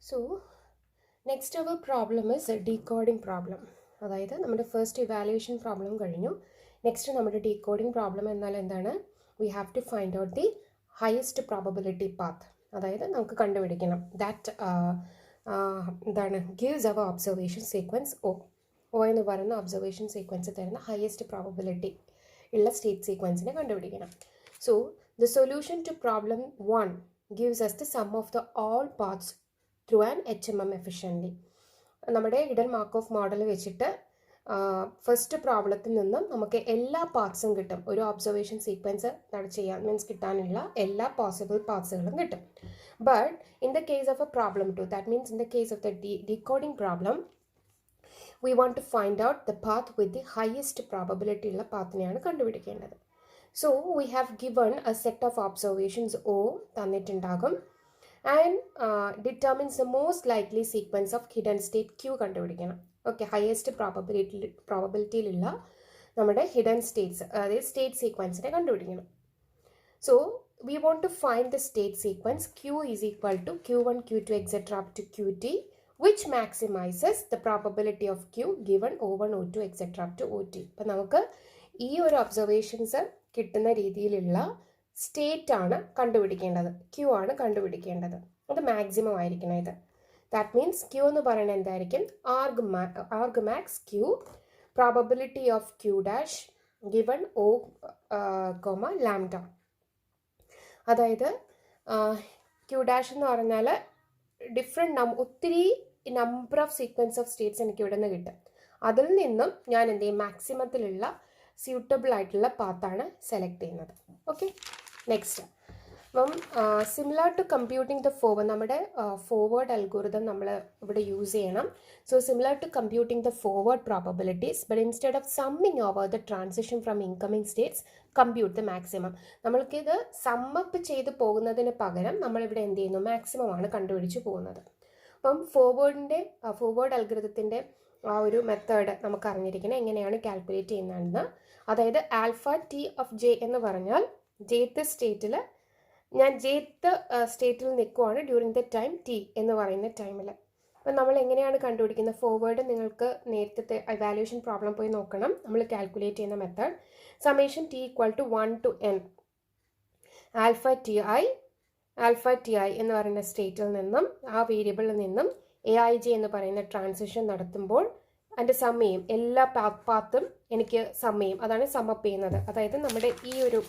So, next our problem is a decoding problem. അതായത് നമ്മുടെ first evaluation problem കഴിഞ്ഞു. Next നമ്മുടെ ഡീകോഡിംഗ് പ്രോബ്ലം എന്നാൽ എന്താണ്? We have to find out the highest probability path. അതായത് നമുക്ക് കണ്ടുപിടിക്കണം ദാറ്റ് എന്താണ് gives our observation sequence O എന്ന് പറയുന്ന ഒബ്സർവേഷൻ സീക്വൻസ് തരുന്ന ഹയസ്റ്റ് പ്രോബബിലിറ്റി ഉള്ള സ്റ്റേറ്റ് സീക്വൻസിനെ കണ്ടുപിടിക്കണം. So the solution to problem 1 gives us the sum of the all paths through an HMM efficiently. നമ്മുടെ ഹിഡൻ മാർക്കോഫ് മോഡൽ വെച്ചിട്ട് first പ്രോബ്ലത്തിൽ നിന്നും നമുക്ക് എല്ലാ പാർട്സും കിട്ടും. ഒരു ഒബ്സർവേഷൻ സീക്വൻസ് ചെയ്യാൻ മീൻസ് കിട്ടാനുള്ള എല്ലാ പോസിബിൾ പാർട്സുകളും കിട്ടും. But in the case of A problem 2, that means in the case of the decoding problem, we want to find out the path with the highest probability ഉള്ള പാത്തിനെയാണ് കണ്ടുപിടിക്കേണ്ടത്. So we have given a set of observations O തന്നിട്ടുണ്ടാകും and determines the most likely sequence of hidden state Q കണ്ടുപിടിക്കണം. Okay, highest പ്രോബബിലിറ്റിയിലുള്ള നമ്മുടെ hidden States അതായത് state സീക്വൻസിനെ കണ്ടുപിടിക്കണം. So we want to find the state sequence Q is equal to Q1, Q2, etc. up to Qt, which maximizes the probability of Q given O1, O2, etc. up to OT. അപ്പം നമുക്ക് ഈ ഒരു observations കിട്ടുന്ന രീതിയിലുള്ള state ആണ് കണ്ടുപിടിക്കേണ്ടത്, Q ആണ് കണ്ടുപിടിക്കേണ്ടത്. അത് മാക്സിമം ആയിരിക്കണം ഇത്. ദാറ്റ് മീൻസ് ക്യൂ എന്ന് പറയുന്നത് എന്തായിരിക്കും? Arg max Q probability of Q dash given O, lambda. അതായത് ക്യൂ ഡാഷ് എന്ന് പറഞ്ഞാൽ ഒത്തിരി number of sequence of states എനിക്ക് ഇവിടെ നിന്ന് കിട്ടും. അതിൽ നിന്നും ഞാൻ എന്ത് ചെയ്യും? മാക്സിമത്തിലുള്ള സ്യൂട്ടബിൾ ആയിട്ടുള്ള പാത്താണ് സെലക്ട് ചെയ്യുന്നത്. ഓക്കെ, നെക്സ്റ്റ് അപ്പം similar to computing the forward, നമ്മുടെ ഫോർവേഡ് അൽഗോരിതം നമ്മൾ ഇവിടെ യൂസ് ചെയ്യണം. So similar to computing the forward probabilities, but instead of summing over the transition from incoming states compute the maximum. നമ്മൾക്കിത് sum up ചെയ്ത് പോകുന്നതിന് പകരം നമ്മളിവിടെ എന്ത് ചെയ്യുന്നു? മാക്സിമം ആണ് കണ്ടുപിടിച്ച് പോകുന്നത്. അപ്പം ഫോർവേഡ് അൽഗോരിതത്തിൻ്റെ ആ ഒരു മെത്തേഡ് നമുക്ക് അറിഞ്ഞിരിക്കണം, എങ്ങനെയാണ് കാൽക്കുലേറ്റ് ചെയ്യുന്നതെന്ന്. അതായത് ആൽഫ ടി ഓഫ് ജെ എന്ന് പറഞ്ഞാൽ ജേത്ത് സ്റ്റേറ്റിൽ ഞാൻ ജേത്ത് സ്റ്റേറ്റിൽ നിൽക്കുവാണ് ഡ്യൂറിങ് ദ ടൈം ടി എന്ന് പറയുന്ന ടൈമിൽ. അപ്പം നമ്മൾ എങ്ങനെയാണ് കണ്ടുപിടിക്കുന്നത്? ഫോർവേഡ് നിങ്ങൾക്ക് നേരത്തെ ഇവാലുവേഷൻ പ്രോബ്ലം പോയി നോക്കണം. നമ്മൾ കാൽക്കുലേറ്റ് ചെയ്യുന്ന method summation T equal to 1 to n alpha T I എന്ന് പറയുന്ന സ്റ്റേറ്റിൽ നിന്നും ആ വേരിയബിളിൽ നിന്നും AIJ എന്ന് പറയുന്ന ട്രാൻസിഷൻ നടത്തുമ്പോൾ അതിൻ്റെ സമ്മയും എല്ലാ പാത്തും എനിക്ക് സമ്മയും, അതാണ് സമ്മപ്പ് ചെയ്യുന്നത്. അതായത് നമ്മുടെ ഈ ഒരു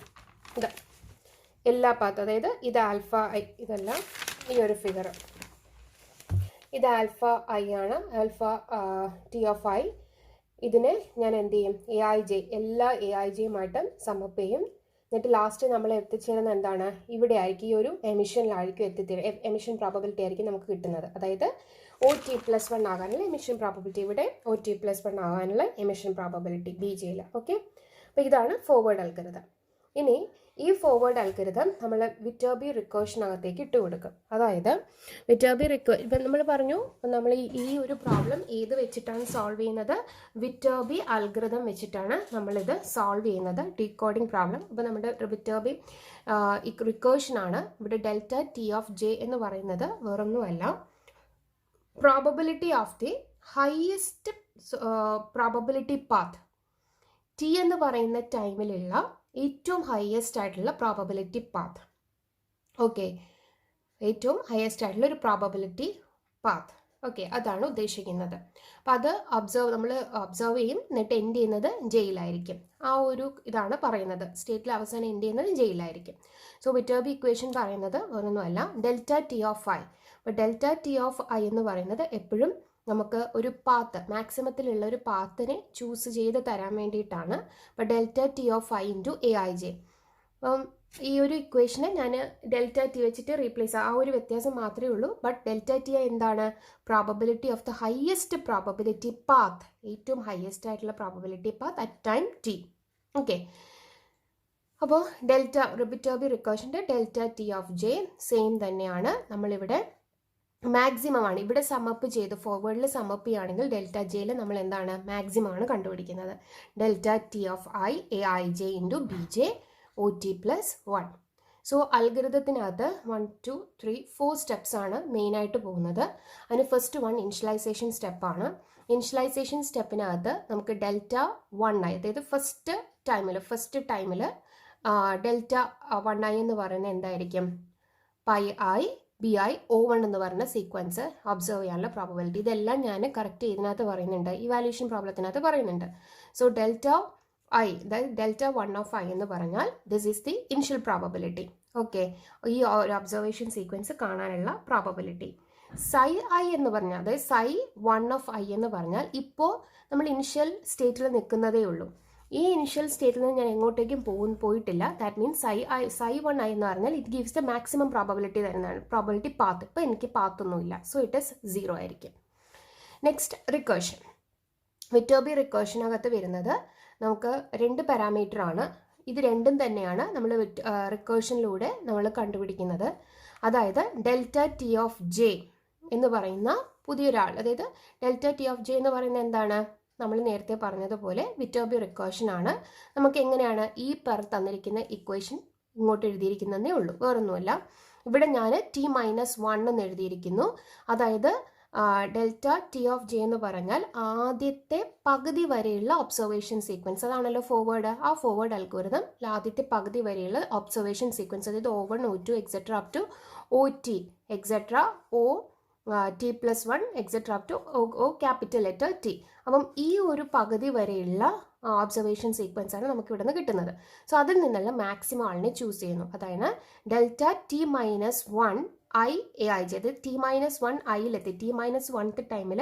ഇത് എല്ലാ പാത്തും, അതായത് ഇത് ആൽഫ ഐ, ഇതല്ല ഈ ഒരു ഫിഗർ, ഇത് ആൽഫ ഐ ആണ്, ആൽഫ ടി ഓഫ് ഐ. ഇതിനെ ഞാൻ എന്ത് ചെയ്യും? AIJ എല്ലാ AIJയുമായിട്ടും സമ്മപ്പ് ചെയ്യും. എന്നിട്ട് ലാസ്റ്റ് നമ്മൾ എത്തിച്ചേരുന്നത് എന്താണ്? ഇവിടെ ആയിരിക്കും, ഈ ഒരു എമിഷനിലായിരിക്കും എത്തിച്ചേരുക. എമിഷൻ പ്രോബബിലിറ്റി ആയിരിക്കും നമുക്ക് കിട്ടുന്നത്. അതായത് OT+1 ആകാനുള്ള എമിഷൻ പ്രോബബിലിറ്റി, ഇവിടെ OT+1 ആകാനുള്ള എമിഷൻ പ്രോബബിലിറ്റി BJയിൽ. ഓക്കെ, അപ്പോൾ ഇതാണ് ഫോർവേഡ് അൽഗോരിതം. ഇനി ഈ ഫോർവേഡ് അൽഗോരിതം നമ്മൾ വിറ്റർബി റിക്കേഷനകത്തേക്ക് ഇട്ട് കൊടുക്കും. അതായത് ഇപ്പം നമ്മൾ പറഞ്ഞു, നമ്മൾ ഈ ഒരു പ്രോബ്ലം ഏത് വെച്ചിട്ടാണ് സോൾവ് ചെയ്യുന്നത്? വിറ്റർബി അൽഗോരിതം വെച്ചിട്ടാണ് നമ്മളിത് സോൾവ് ചെയ്യുന്നത്, ഡീകോഡിംഗ് പ്രോബ്ലം. അപ്പോൾ നമ്മുടെ വിറ്റർബി റിക്കേഷനാണ്. ഇവിടെ ഡെൽറ്റ ടി ഓഫ് ജെ എന്ന് പറയുന്നത് വേറൊന്നുമല്ല, probability of the highest probability path. T എന്ന് പറയുന്ന ടൈമിലുള്ള ഏറ്റവും ഹയസ്റ്റ് ആയിട്ടുള്ള പ്രോബബിലിറ്റി പാത്ത്. ഓക്കെ, ഏറ്റവും ഹയസ്റ്റ് ആയിട്ടുള്ള ഒരു പ്രോബബിലിറ്റി പാത്ത്. ഓക്കെ, അതാണ് ഉദ്ദേശിക്കുന്നത്. അപ്പം അത് നമ്മൾ ഒബ്സർവ് ചെയ്യും, എന്നിട്ട് എൻഡ് ചെയ്യുന്നത് ജയിലായിരിക്കും. ആ ഒരു ഇതാണ് പറയുന്നത്, സ്റ്റേറ്റിൽ അവസാനം എൻഡ് ചെയ്യുന്നത് ജയിലായിരിക്കും. സോ വിറ്റർബി ഇക്വേഷൻ പറയുന്നത് ഒന്നുമല്ല, ഡെൽറ്റ ടി ഓഫ് ഐ. അപ്പോൾ ഡെൽറ്റ ടി ഓഫ് ഐ എന്ന് പറയുന്നത് എപ്പോഴും നമുക്ക് ഒരു പാത്ത്, മാക്സിമത്തിലുള്ള ഒരു പാത്തിനെ ചൂസ് ചെയ്ത് തരാൻ വേണ്ടിയിട്ടാണ്. അപ്പോൾ delta T of I into AIJ. അപ്പം ഈ ഒരു ഇക്വേഷനെ ഞാൻ ഡെൽറ്റ ടി വെച്ചിട്ട് റീപ്ലേസ്, ആ ഒരു വ്യത്യാസം മാത്രമേ ഉള്ളൂ. ബട്ട് ഡെൽറ്റ ടി എന്താണ്? Probability of the highest probability path, ഏറ്റവും ഹയസ്റ്റ് ആയിട്ടുള്ള probability path at time T. Okay, അപ്പോൾ ഡെൽറ്റ വിറ്റർബി റിക്കേഷൻ്റെ delta T of J same തന്നെയാണ്. നമ്മളിവിടെ മാക്സിമം ആണ് ഇവിടെ സമ്മപ്പ് ചെയ്ത്, ഫോർവേഡിൽ സമ്മപ്പ് ചെയ്യുകയാണെങ്കിൽ ഡെൽറ്റ ജെയിൽ നമ്മൾ എന്താണ്? മാക്സിമം ആണ് കണ്ടുപിടിക്കുന്നത്. Delta T of I AIJ into BJ OT+1. So അൽഗരിതത്തിനകത്ത് 1 2 3 4 സ്റ്റെപ്സ് ആണ് മെയിനായിട്ട് പോകുന്നത്. അതിന് ഫസ്റ്റ് വൺ ഇനിഷ്യലൈസേഷൻ സ്റ്റെപ്പാണ്. ഇനിഷ്യലൈസേഷൻ സ്റ്റെപ്പിനകത്ത് നമുക്ക് ഡെൽറ്റ 1i, അതായത് ഫസ്റ്റ് ടൈമിൽ ഡെൽറ്റ 1i എന്ന് പറയുന്നത് എന്തായിരിക്കും, pi I B I O1 എന്ന് പറയുന്ന സീക്വൻസ് ഒബ്സർവ് ചെയ്യാനുള്ള പ്രോബബിലിറ്റി. ഇതെല്ലാം ഞാൻ കറക്റ്റ് ഇതിനകത്ത് പറയുന്നുണ്ട്, ഇവാലുവേഷൻ പ്രോബ്ലത്തിനകത്ത് പറയുന്നുണ്ട്. സോ ഡെൽറ്റ ഐ, അതായത് ഡെൽറ്റ 1 എന്ന് പറഞ്ഞാൽ this is the initial probability. Okay, ഈ ഒരു ഒബ്സർവേഷൻ സീക്വൻസ് കാണാനുള്ള പ്രോബബിലിറ്റി. സൈ ഐ എന്ന് പറഞ്ഞാൽ, അതായത് സൈ 1 എന്ന് പറഞ്ഞാൽ ഇപ്പോൾ നമ്മൾ ഇനിഷ്യൽ സ്റ്റേറ്റിൽ നിൽക്കുന്നതേ ഉള്ളൂ. ഈ ഇനിഷ്യൽ സ്റ്റേറ്റിൽ നിന്ന് ഞാൻ എങ്ങോട്ടേക്കും പോയിട്ടില്ല. ദാറ്റ് മീൻസ് സൈ 1i എന്ന് പറഞ്ഞാൽ it gives the maximum probability തരുന്നതാണ്, പ്രോബബിലിറ്റി പാത്ത്. ഇപ്പോൾ എനിക്ക് പാത്തൊന്നുമില്ല, സോ ഇറ്റ് ഇസ് 0 ആയിരിക്കും. Next recursion. വിറ്റോബി റിക്കേർഷനകത്ത് വരുന്നത് നമുക്ക് 2 പാരാമീറ്റർ ആണ്. ഇത് രണ്ടും തന്നെയാണ് നമ്മൾ റിക്കേർഷനിലൂടെ നമ്മൾ കണ്ടുപിടിക്കുന്നത്. അതായത് ഡെൽറ്റ ടി ഓഫ് ജെ എന്ന് പറയുന്ന പുതിയൊരാൾ, അതായത് ഡെൽറ്റ ടി ഓഫ് ജെ എന്ന് പറയുന്നത് എന്താണ്, നമ്മൾ നേരത്തെ പറഞ്ഞതുപോലെ വിറ്റോബി റിക്കേർഷൻ ആണ്. നമുക്ക് എങ്ങനെയാണ് ഈ തന്നിരിക്കുന്ന ഇക്വേഷൻ ഇങ്ങോട്ട് എഴുതിയിരിക്കുന്നതേ ഉള്ളൂ, വേറൊന്നുമല്ല. ഇവിടെ ഞാൻ T-1 എന്ന് എഴുതിയിരിക്കുന്നു. അതായത് ഡെൽറ്റ ടി ഓഫ് ജെ എന്ന് പറഞ്ഞാൽ ആദ്യത്തെ പകുതി വരെയുള്ള ഒബ്സർവേഷൻ സീക്വൻസ്, അതാണല്ലോ ഫോർവേഡ്. ആ ഫോർവേഡ് അൽഗോരിതം ആദ്യത്തെ പകുതി വരെയുള്ള ഒബ്സർവേഷൻ സീക്വൻസ്, അതായത് O1 O2 etcetera up to OT etcetera T+1 etcetera up to O capital letter T. അപ്പം ഈ ഒരു പകുതി വരെയുള്ള ഒബ്സർവേഷൻ സീക്വൻസ് ആണ് നമുക്ക് ഇവിടെ നിന്ന് കിട്ടുന്നത്. സോ അതിൽ നിന്നുള്ള മാക്സിമം ആളിനെ ചൂസ് ചെയ്യുന്നു. അതായത് delta T-1 i ai j, അതായത് T-1iലെത്തി, T-1th ടൈമിൽ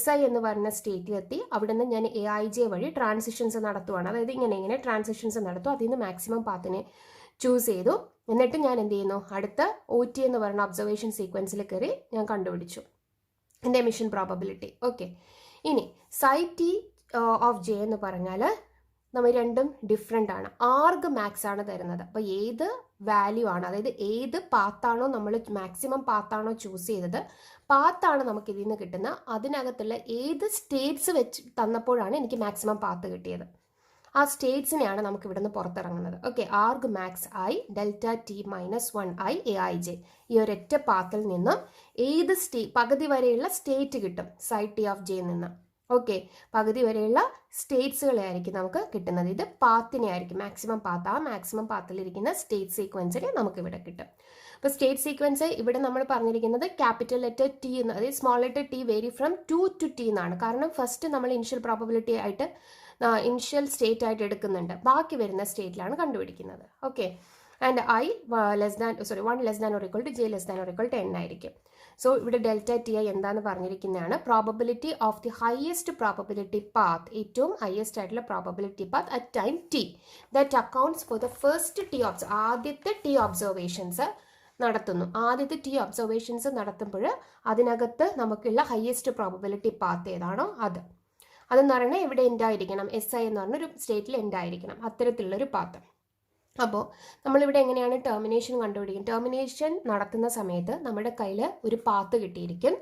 SI എന്ന് പറയുന്ന സ്റ്റേറ്റിലെത്തി. അവിടെ നിന്ന് ഞാൻ AIJ വഴി ട്രാൻസിഷൻസ് നടത്തുവാണ്. അതായത് ഇങ്ങനെ ട്രാൻസിഷൻസ് നടത്തും. അതിൽ നിന്ന് മാക്സിമം പാത്തിനെ ചൂസ് ചെയ്തു. എന്നിട്ട് ഞാൻ എന്ത് ചെയ്യുന്നു, അടുത്ത OT എന്ന് പറയുന്ന ഒബ്സർവേഷൻ സീക്വൻസിൽ കയറി ഞാൻ കണ്ടുപിടിച്ചു എൻ്റെ എമിഷൻ പ്രോബബിലിറ്റി. ഓക്കെ, ഇനി സൈ ടി ഓഫ് ജെ എന്ന് പറഞ്ഞാൽ നമ്മൾ രണ്ടും ഡിഫറെൻ്റ് ആണ്. ആർഗ് മാക്സ് ആണ് തരുന്നത്. അപ്പോൾ ഏത് വാല്യൂ ആണ്, അതായത് ഏത് പാത്താണോ നമ്മൾ മാക്സിമം പാത്താണോ ചൂസ് ചെയ്തത്, പാത്താണ് നമുക്ക് ഇതിൽ നിന്ന് കിട്ടുന്നത്. അതിനകത്തുള്ള ഏത് സ്റ്റേറ്റ്സ് വെച്ച് തന്നപ്പോഴാണ് എനിക്ക് മാക്സിമം പാത്ത് കിട്ടിയത്. ആ സ്റ്റേറ്റ്സിനെയാണ് നമുക്ക് ഇവിടെ നിന്ന് പുറത്തിറങ്ങുന്നത്. Okay, arg max I delta T-1i AIJ, ഈ ഒരൊറ്റ പാത്തിൽ നിന്നും ഏത് പകുതി വരെയുള്ള സ്റ്റേറ്റ് കിട്ടും സൈ ടി ഓഫ് ജെയിൽ നിന്ന്. ഓക്കെ, പകുതി വരെയുള്ള സ്റ്റേറ്റ്സുകളെ ആയിരിക്കും നമുക്ക് കിട്ടുന്നത്. ഇത് പാത്തിനെ ആയിരിക്കും, മാക്സിമം പാത്ത്. ആ മാക്സിമം പാത്തിലിരിക്കുന്ന സ്റ്റേറ്റ് സീക്വൻസിനെ നമുക്ക് ഇവിടെ കിട്ടും. അപ്പോൾ സ്റ്റേറ്റ് സീക്വൻസ് ഇവിടെ നമ്മൾ പറഞ്ഞിരിക്കുന്നത് ക്യാപിറ്റൽ ലെറ്റർ ടി എന്ന്, അതായത് small letter T vary from 2 to T എന്നാണ്. കാരണം ഫസ്റ്റ് നമ്മൾ ഇനിഷ്യൽ പ്രോബബിലിറ്റി ആയിട്ട് ഇനിഷ്യൽ സ്റ്റേറ്റ് ആയിട്ട് എടുക്കുന്നുണ്ട്, ബാക്കി വരുന്ന സ്റ്റേറ്റിലാണ് കണ്ടുപിടിക്കുന്നത്. Okay, and I less than 1 less than or equal to j less than or equal to n ആയിരിക്കും. സോ ഇവിടെ ഡെൽറ്റ ടി ഐ എന്താണെന്ന് പറഞ്ഞിരിക്കുന്നതാണ്, probability of the highest probability path, ഏറ്റവും ഹയസ്റ്റ് ആയിട്ടുള്ള probability path at time T that accounts for the first T ആദ്യത്തെ T observations നടത്തുന്നു. ആദ്യത്തെ T observations നടത്തുമ്പോൾ അതിനകത്ത് നമുക്കുള്ള ഹയസ്റ്റ് പ്രോബബിലിറ്റി പാത്ത് ഏതാണോ അതെന്ന് പറയുന്നത് ഇവിടെ ഉണ്ടായിരിക്കണം. SI എന്ന് പറഞ്ഞൊരു സ്റ്റേറ്റിൽ ഉണ്ടായിരിക്കണം, അത്തരത്തിലുള്ളൊരു പാത്ത്. അപ്പോൾ നമ്മളിവിടെ എങ്ങനെയാണ് ടെർമിനേഷൻ കണ്ടുപിടിക്കും? ടെർമിനേഷൻ നടത്തുന്ന സമയത്ത് നമ്മുടെ കയ്യിൽ ഒരു പാത്ത് കിട്ടിയിരിക്കും.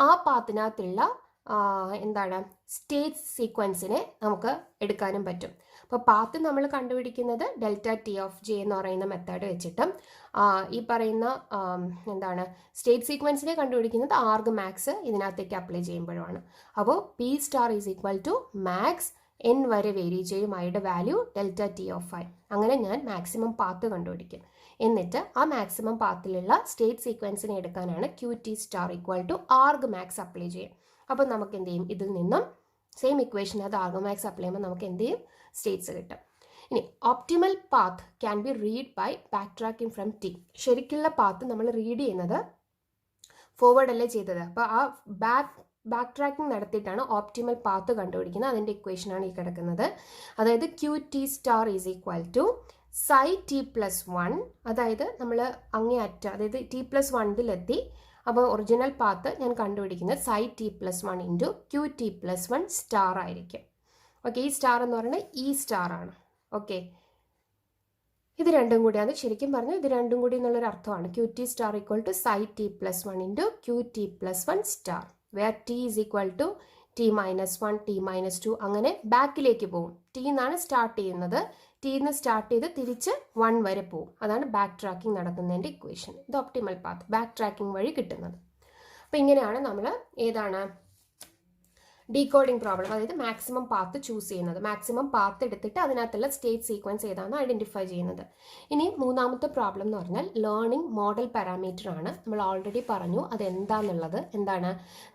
ആ പാത്തിനകത്തുള്ള സ്റ്റേറ്റ് സീക്വൻസിനെ നമുക്ക് എടുക്കാനും പറ്റും. അപ്പോൾ പാത്ത് നമ്മൾ കണ്ടുപിടിക്കുന്നത് ഡെൽറ്റ ടി ഓഫ് ജെ എന്ന് പറയുന്ന മെത്തേഡ് വെച്ചിട്ടും ഈ പറയുന്ന സ്റ്റേറ്റ് സീക്വൻസിനെ കണ്ടുപിടിക്കുന്നത് ആർഗ് മാക്സ് ഇതിനകത്തേക്ക് അപ്ലൈ ചെയ്യുമ്പോഴാണ്. അപ്പോൾ P star is equal to max n വരെ വേരി ചെയ്യും ഐയുടെ value delta T of I. അങ്ങനെ ഞാൻ മാക്സിമം പാത്ത് കണ്ടുപിടിക്കും. എന്നിട്ട് ആ മാക്സിമം പാത്തിലുള്ള സ്റ്റേറ്റ് സീക്വൻസിനെ എടുക്കാനാണ് QT star equal to arg max apply ചെയ്യും. അപ്പോൾ നമുക്ക് എന്ത് ചെയ്യും, ഇതിൽ നിന്നും സെയിം ഇക്വേഷൻ അത് ആർഗ് മാക്സ് അപ്ലൈ ചെയ്യുമ്പോൾ നമുക്ക് എന്ത് ചെയ്യും, സ്റ്റേറ്റ്സ് കിട്ടും. ഇനി optimal path can be read by backtracking from T. ശരിക്കുള്ള പാത്ത് നമ്മൾ റീഡ് ചെയ്യുന്നത് ഫോർവേഡ് അല്ലേ ചെയ്തത്. അപ്പോൾ ആ ബാക്ക് ട്രാക്കിംഗ് നടത്തിയിട്ടാണ് ഓപ്റ്റിമൽ പാത്ത് കണ്ടുപിടിക്കുന്നത്. അതിൻ്റെ ഇക്വേഷനാണ് ഈ കിടക്കുന്നത്. അതായത് QT star is equal to psi T+1, അതായത് നമ്മൾ അതായത് T+1 അപ്പോൾ ഒറിജിനൽ പാത്ത് ഞാൻ കണ്ടുപിടിക്കുന്നത് സൈ T+1 ഇൻറ്റു QT+1 സ്റ്റാർ ആയിരിക്കും. ഓക്കെ, ഈ സ്റ്റാർ എന്ന് പറയുന്നത് ഈ സ്റ്റാർ ആണ്. ഓക്കെ, ഇത് രണ്ടും കൂടിയാണ് ശരിക്കും പറഞ്ഞാൽ ഇത് രണ്ടും കൂടി എന്നുള്ളൊരു അർത്ഥമാണ്. QT star equal to psi T+1 into QT+1 star, where T is equal to T-1 T-2 അങ്ങനെ ബാക്കിലേക്ക് പോകും. T എന്നാണ് സ്റ്റാർട്ട് ചെയ്യുന്നത്, ടിന്ന് സ്റ്റാർട്ട് ചെയ്ത് തിരിച്ച് 1 വരെ പോകും. അതാണ് ബാക്ക് ട്രാക്കിംഗ് നടക്കുന്നതിൻ്റെ ഇക്വേഷൻ. ഇത് ഒപ്റ്റിമൽ പാത്ത്, ബാക്ക് ട്രാക്കിംഗ് വഴി കിട്ടുന്നത്. അപ്പോൾ ഇങ്ങനെയാണ് നമ്മൾ ഏതാണ് ഡീകോഡിംഗ് പ്രോബ്ലം, അതായത് മാക്സിമം പാത്ത് ചൂസ് ചെയ്യുന്നത്. മാക്സിമം പാത്ത് എടുത്തിട്ട് അതിനകത്തുള്ള സ്റ്റേറ്റ് സീക്വൻസ് ഏതാണെന്ന് ഐഡൻറ്റിഫൈ ചെയ്യുന്നത്. ഇനി മൂന്നാമത്തെ പ്രോബ്ലം എന്ന് പറഞ്ഞാൽ ലേണിംഗ് മോഡൽ പാരാമീറ്റർ ആണ്. നമ്മൾ ഓൾറെഡി പറഞ്ഞു അതെന്താന്നുള്ളത്. എന്താണ്,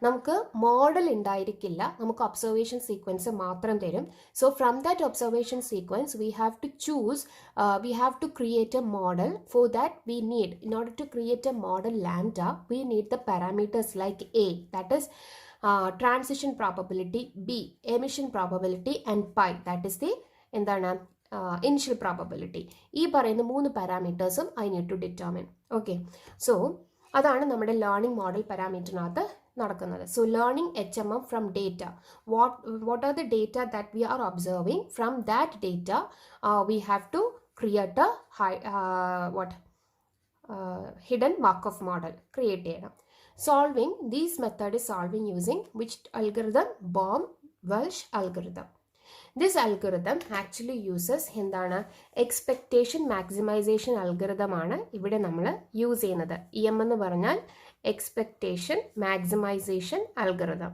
നമുക്ക് മോഡൽ ഉണ്ടായിരിക്കില്ല, നമുക്ക് ഒബ്സർവേഷൻ സീക്വൻസ് മാത്രം തരും. So from that observation sequence we have to choose, we have to create a model. For that we need, in order to create a model lambda, we need the parameters like A, that is transition probability, B emission probability, and pi, that is the എന്താണ് initial probability. ഈ പറയുന്ന 3 പാരാമീറ്റേഴ്സും I need to determine. Okay, so അതാണ് നമ്മുടെ learning model പാരാമീറ്ററിനകത്ത് നടക്കുന്നത്. So learning HMM from data, what are the data that we are observing. From that data we have to create hidden Markov model create ചെയ്യണം. Solving this method is solving using which algorithm? Baum-Welch algorithm. This algorithm actually uses എന്താണ് expectation maximization algorithm ആണ് ഇവിടെ നമ്മൾ use ചെയ്യുന്നത്. EM എന്ന് പറഞ്ഞാൽ expectation maximization algorithm.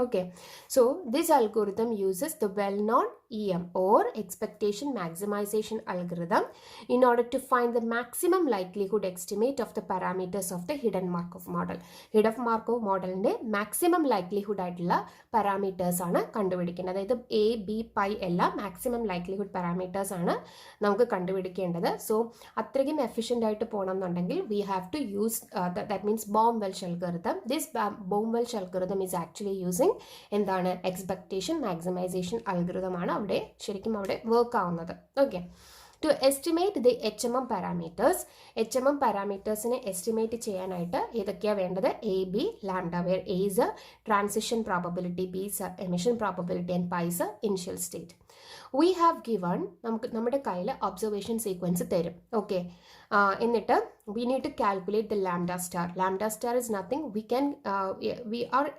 Okay, so this algorithm uses the well-known EM or expectation maximization algorithm in order to find the maximum likelihood estimate of the parameters of the hidden Markov model. Hidden Markov model ന്റെ maximum likelihood ആയിട്ടുള്ള parameters ആണ് കണ്ടുപിടിക്കേണ്ടത്. അതായത് A, B, pi എല്ലാം maximum likelihood parameters ആണ് നമുക്ക് കണ്ടുപിടിക്കേണ്ടത്. So അത്രയ്ക്കും എഫിഷ്യൻ്റ് ആയിട്ട് പോകണം എന്നുണ്ടെങ്കിൽ we have to use that means Baum-Welch algorithm. This Baum-Welch algorithm is actually using എന്താണ് എക്സ്പെക്ടേഷൻ മാക്സിമൈസേഷൻ അൽഗോരിതം ആണ് അവിടെ ശരിക്കും അവിടെ വർക്ക് ആവുന്നത്. Okay, to estimate the HMM parameters. HMM പാരാമീറ്റേഴ്സിനെ എസ്റ്റിമേറ്റ് ചെയ്യാനായിട്ട് ഏതൊക്കെയാണ് വേണ്ടത്? A, B, lambda, where A is a transition probability, B is a emission probability, and pi is a initial state. We have given, നമ്മുടെ കയ്യിൽ observation sequence തരും. Okay, എന്നിട്ട് we need to calculate the lambda star. Lambda star is nothing, we are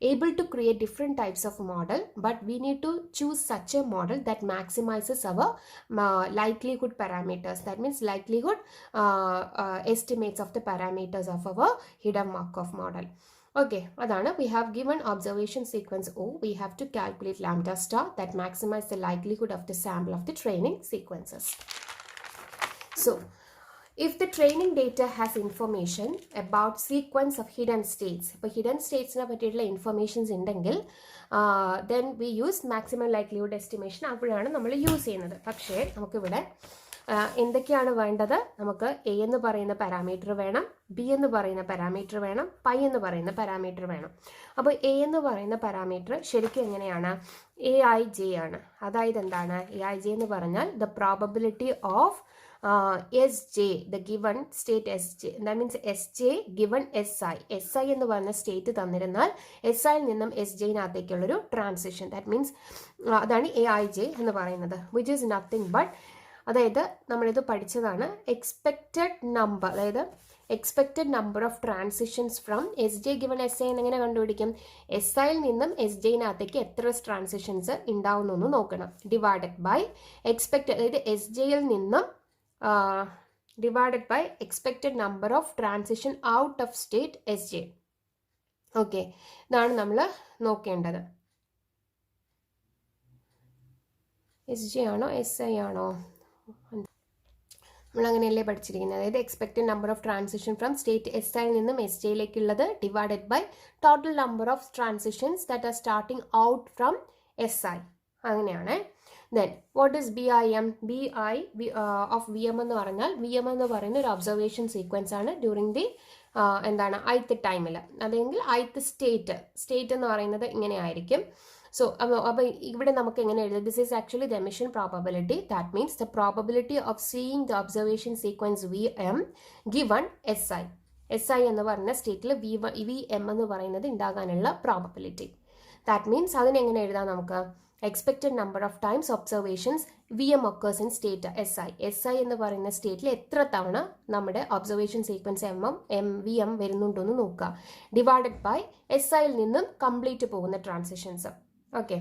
able to create different types of model, but we need to choose such a model that maximizes our likelihood parameters. That means likelihood estimates of the parameters of our hidden Markov model. Okay, adana we have given observation sequence O. We have to calculate lambda star that maximize the likelihood of the sample of the training sequences. So if the training data has information about sequence of hidden states, ഇപ്പോൾ hidden statesനെ പറ്റിയിട്ടുള്ള informations ഉണ്ടെങ്കിൽ then we use maximum likelihood estimation. അപ്പോഴാണ് നമ്മൾ use ചെയ്യുന്നത്. പക്ഷേ നമുക്കിവിടെ എന്തൊക്കെയാണ് വേണ്ടത്? നമുക്ക് A എന്ന് പറയുന്ന പാരാമീറ്റർ വേണം, B എന്ന് പറയുന്ന പാരാമീറ്റർ വേണം, പൈ എന്ന് പറയുന്ന പാരാമീറ്റർ വേണം. അപ്പോൾ A എന്ന് പറയുന്ന പാരാമീറ്റർ ശരിക്കും എങ്ങനെയാണ്? AIJ ആണ്. അതായത് എന്താണ് AIJ എന്ന് പറഞ്ഞാൽ the probability of SJ, the given state SJ, that means SJ given SI. SI എന്ന് പറഞ്ഞ സ്റ്റേറ്റ് തന്നിരുന്നാൽ SIയിൽ നിന്നും SJനകത്തേക്കുള്ളൊരു ട്രാൻസിഷൻ, ദാറ്റ് മീൻസ് അതാണ് AIJ എന്ന് പറയുന്നത്, വിച്ച് ഈസ് നത്തിങ് ബട്ട്, അതായത് നമ്മളിത് പഠിച്ചതാണ് എക്സ്പെക്റ്റഡ് നമ്പർ, അതായത് expected number of transitions from SJ given SI എങ്ങനെ കണ്ടുപിടിക്കും? SIയിൽ നിന്നും SJനകത്തേക്ക് എത്ര ട്രാൻസിഷൻസ് ഉണ്ടാവുന്നു നോക്കണം, ഡിവൈഡഡ് ബൈ എക്സ്പെക്റ്റഡ്, അതായത് SJയിൽ നിന്നും divided by expected number of transition out of state SJ. Okay, ഇതാണ് നമ്മൾ നോക്കേണ്ടത്. SJ ആണോ SI ആണോ? നമ്മളങ്ങനെയല്ലേ പഠിച്ചിരിക്കുന്നത്. അതായത് expected number of transition from state SIയിൽ നിന്നും SJയിലേക്കുള്ളത് divided by total number of transitions that are starting out from SI. അങ്ങനെയാണ്. Then what is BIM? BI of VM എന്ന് പറഞ്ഞാൽ VM എന്ന് പറയുന്ന ഒരു ഒബ്സർവേഷൻ സീക്വൻസ് ആണ് ഡ്യൂറിങ് ദി എന്താണ് ith ടൈമിൽ, അല്ലെങ്കിൽ ith സ്റ്റേറ്റ് എന്ന് പറയുന്നത് ഇങ്ങനെ ആയിരിക്കും. സോ അപ്പോൾ ഇവിടെ നമുക്ക് എങ്ങനെ എഴുതാം? This is actually the emission probability. That means the probability of seeing the observation sequence VM given SI എന്ന് പറയുന്ന സ്റ്റേറ്റിൽ VM എന്ന് പറയുന്നത് ഉണ്ടാകാനുള്ള പ്രോബബിലിറ്റി. ദാറ്റ് മീൻസ് അതിനെങ്ങനെ എഴുതാം നമുക്ക്? Expected number of times observations VM occurs in state SI എന്ന് പറയുന്ന സ്റ്റേറ്റിൽ എത്ര തവണ നമ്മുടെ ഒബ്സർവേഷൻ സീക്വൻസ് VM വരുന്നുണ്ടെന്ന് നോക്കുക, ഡിവൈഡഡ് ബൈ SIയിൽ നിന്നും കംപ്ലീറ്റ് പോകുന്ന ട്രാൻസിഷൻസ്. ഓക്കെ,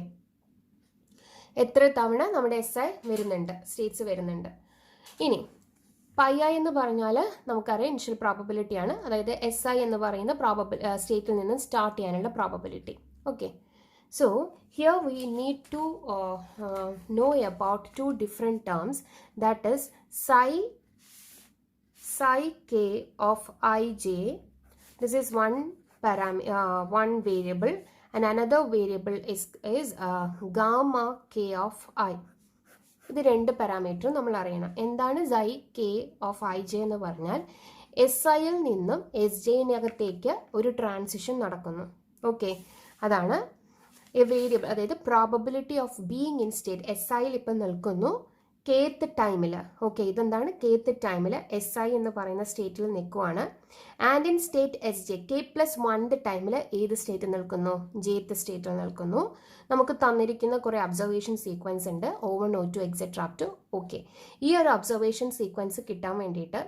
എത്ര തവണ നമ്മുടെ എസ് ഐ വരുന്നുണ്ട്, സ്റ്റേറ്റ്സ് വരുന്നുണ്ട്. ഇനി പൈ ഐ എന്ന് പറഞ്ഞാൽ നമുക്കറിയാം ഇനിഷ്യൽ പ്രോബബിലിറ്റിയാണ്, അതായത് എസ് ഐ എന്ന് പറയുന്ന സ്റ്റേറ്റിൽ നിന്ന് സ്റ്റാർട്ട് ചെയ്യാനുള്ള probability. Okay, so here we need to know about two different terms, that is psi k of ij. This is one variable, and another variable is gamma k of I. ഇത് രണ്ട് പാരാമീറ്ററും നമ്മൾ അറിയണം. എന്താണ് സൈ K of I J എന്ന് പറഞ്ഞാൽ S ഐയിൽ നിന്നും S ജെയിനകത്തേക്ക് ഒരു ട്രാൻസിഷൻ നടക്കുന്നു. ഓക്കെ, അതാണ് എ വേരിയബിൾ, അതായത് probability of being in state. S ഐയിൽ ഇപ്പം നിൽക്കുന്നു കേത്ത് ടൈമിൽ. ഓക്കെ, ഇതെന്താണ് കേത്ത് ടൈമിൽ എസ് ഐ എന്ന് പറയുന്ന സ്റ്റേറ്റിൽ നിൽക്കുവാണ്. And in state S J k+1 ടൈമിൽ ഏത് സ്റ്റേറ്റിൽ നിൽക്കുന്നു? ജെത്ത് സ്റ്റേറ്റിൽ നിൽക്കുന്നു. നമുക്ക് തന്നിരിക്കുന്ന കുറേ ഒബ്സർവേഷൻ സീക്വൻസ് ഉണ്ട്, O1 O2 etcetera up to. Okay, ഈ ഒരു ഒബ്സർവേഷൻ സീക്വൻസ് കിട്ടാൻ വേണ്ടിയിട്ട്